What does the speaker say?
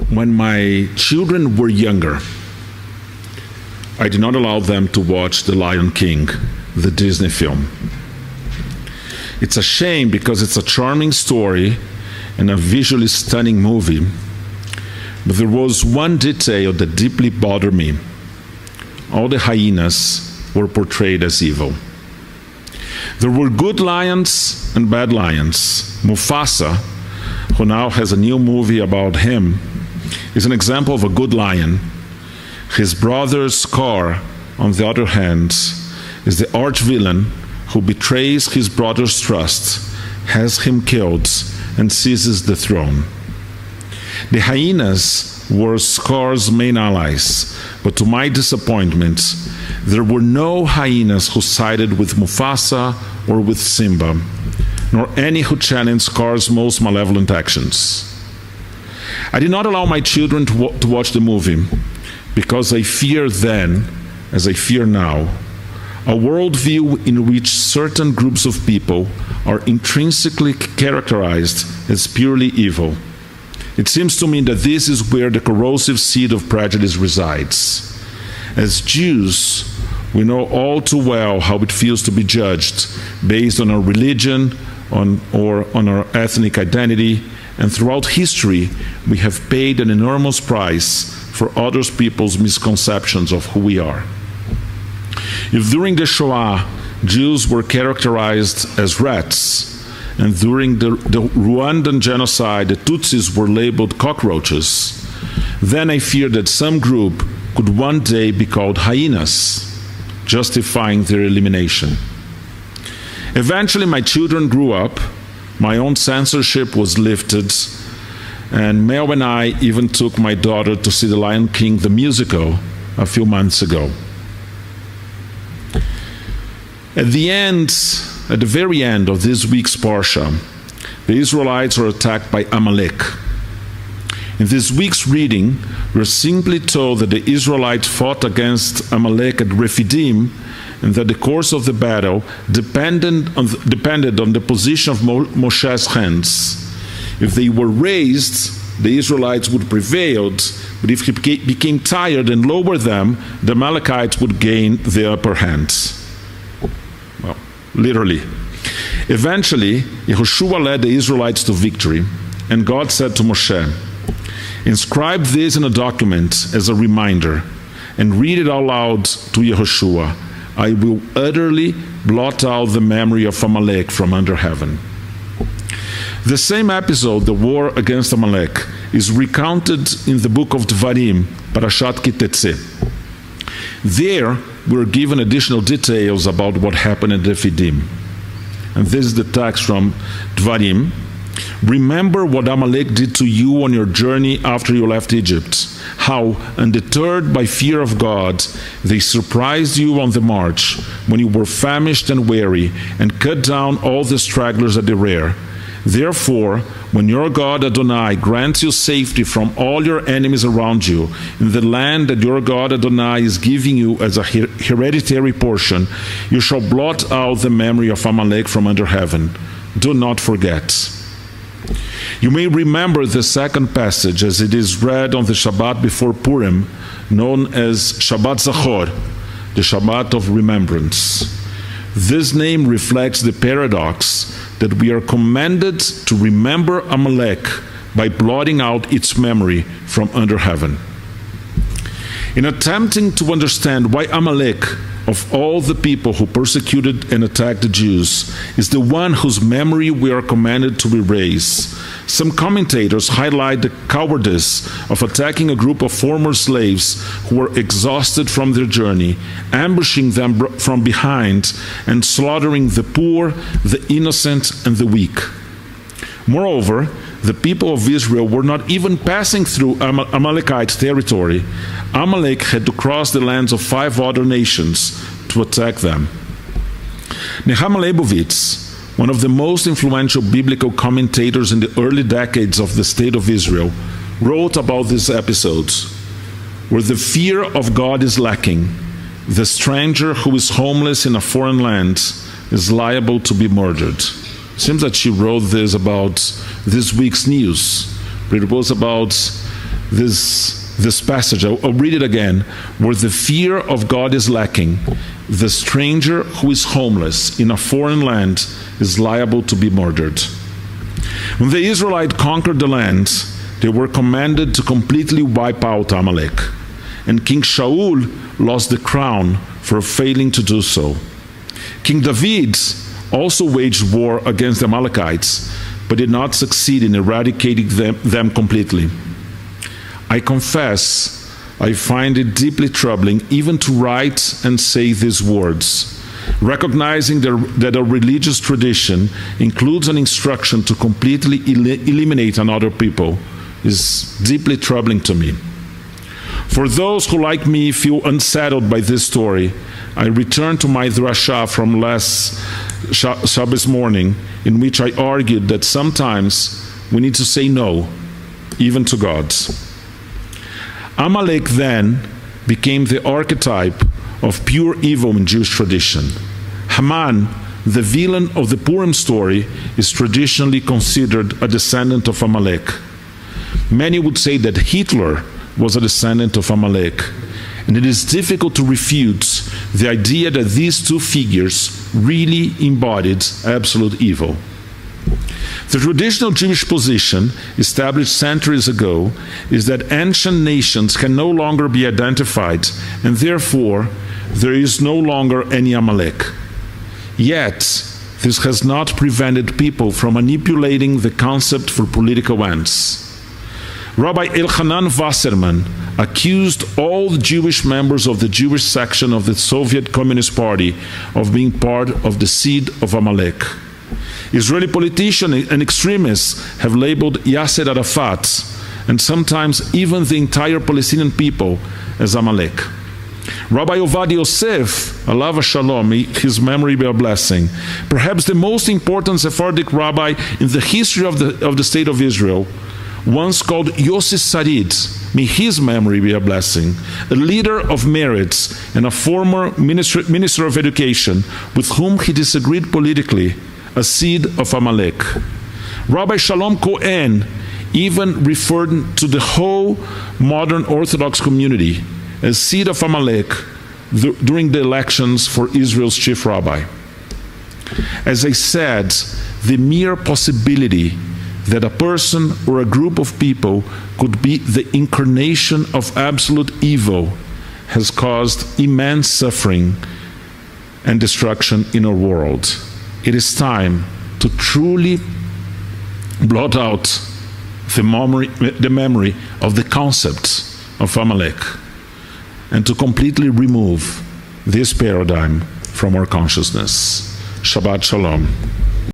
When my children were younger, I did not allow them to watch The Lion King, the Disney film. It's a shame because it's a charming story and a visually stunning movie, but there was one detail that deeply bothered me. All the hyenas were portrayed as evil. There were good lions and bad lions. Mufasa, who now has a new movie about him, is an example of a good lion. His brother Scar, on the other hand, is the arch-villain who betrays his brother's trust, has him killed, and seizes the throne. The hyenas were Scar's main allies, but to my disappointment, there were no hyenas who sided with Mufasa or with Simba, nor any who challenged Scar's most malevolent actions. I did not allow my children to watch the movie because I feared then, as I fear now, a worldview in which certain groups of people are intrinsically characterized as purely evil. It seems to me that this is where the corrosive seed of prejudice resides. As Jews, we know all too well how it feels to be judged based on our religion or on our ethnic identity, and throughout history, we have paid an enormous price for other people's misconceptions of who we are. If during the Shoah, Jews were characterized as rats, and during the Rwandan genocide, the Tutsis were labeled cockroaches, then I fear that some group could one day be called hyenas, justifying their elimination. Eventually, my children grew up, my own censorship was lifted, and Mel and I even took my daughter to see The Lion King, the musical, a few months ago. At the very end of this week's Parsha, the Israelites are attacked by Amalek. In this week's reading, we're simply told that the Israelites fought against Amalek at Rephidim, and that the course of the battle depended on the position of Moshe's hands. If they were raised, the Israelites would prevail, but if he became tired and lowered them, the Amalekites would gain the upper hand. Well, literally. Eventually, Yehoshua led the Israelites to victory, and God said to Moshe, "Inscribe this in a document as a reminder, and read it out loud to Yehoshua. I will utterly blot out the memory of Amalek from under heaven." The same episode, the war against Amalek, is recounted in the book of Dvarim, Parashat Ki-Tetzeh. There, we're given additional details about what happened at Rephidim. And this is the text from Dvarim. "Remember what Amalek did to you on your journey after you left Egypt, how, undeterred by fear of God, they surprised you on the march when you were famished and weary, and cut down all the stragglers at the rear. Therefore, when your God Adonai grants you safety from all your enemies around you, in the land that your God Adonai is giving you as a hereditary portion, you shall blot out the memory of Amalek from under heaven. Do not forget." You may remember the second passage as it is read on the Shabbat before Purim, known as Shabbat Zachor, the Shabbat of Remembrance. This name reflects the paradox that we are commanded to remember Amalek by blotting out its memory from under heaven. In attempting to understand why Amalek, of all the people who persecuted and attacked the Jews, is the one whose memory we are commanded to erase, some commentators highlight the cowardice of attacking a group of former slaves who were exhausted from their journey, ambushing them from behind, and slaughtering the poor, the innocent, and the weak. Moreover, the people of Israel were not even passing through Amalekite territory. Amalek had to cross the lands of 5 other nations to attack them. Nehemiah Leibovitz, one of the most influential biblical commentators in the early decades of the State of Israel, wrote about these episodes. Where the fear of God is lacking, the stranger who is homeless in a foreign land is liable to be murdered. Seems that she wrote this about this week's news, but it was about this passage. I'll read it again. Where the fear of God is lacking, the stranger who is homeless in a foreign land is liable to be murdered. When the Israelites conquered the land, they were commanded to completely wipe out Amalek, and King Shaul lost the crown for failing to do so. King David also waged war against the Amalekites, but did not succeed in eradicating them completely. I confess, I find it deeply troubling even to write and say these words, recognizing that a religious tradition includes an instruction to completely eliminate another people is deeply troubling to me. For those who, like me, feel unsettled by this story, I return to my drasha from last Shabbos morning, in which I argued that sometimes we need to say no, even to God. Amalek then became the archetype of pure evil in Jewish tradition. Haman, the villain of the Purim story, is traditionally considered a descendant of Amalek. Many would say that Hitler was a descendant of Amalek, and it is difficult to refute the idea that these two figures really embodied absolute evil. The traditional Jewish position, established centuries ago, is that ancient nations can no longer be identified, and therefore there is no longer any Amalek. Yet, this has not prevented people from manipulating the concept for political ends. Rabbi Elchanan Wasserman accused all the Jewish members of the Jewish section of the Soviet Communist Party of being part of the seed of Amalek. Israeli politicians and extremists have labeled Yasser Arafat, and sometimes even the entire Palestinian people, as Amalek. Rabbi Ovadia Yosef, alav shalom, his memory be a blessing, perhaps the most important Sephardic rabbi in the history of the state of Israel, once called Yossi Sarid, may his memory be a blessing, a leader of merits and a former minister of education with whom he disagreed politically, a seed of Amalek. Rabbi Shalom Cohen even referred to the whole modern Orthodox community as seed of Amalek during the elections for Israel's chief rabbi. As I said, the mere possibility that a person or a group of people could be the incarnation of absolute evil has caused immense suffering and destruction in our world. It is time to truly blot out the memory of the concept of Amalek and to completely remove this paradigm from our consciousness. Shabbat Shalom.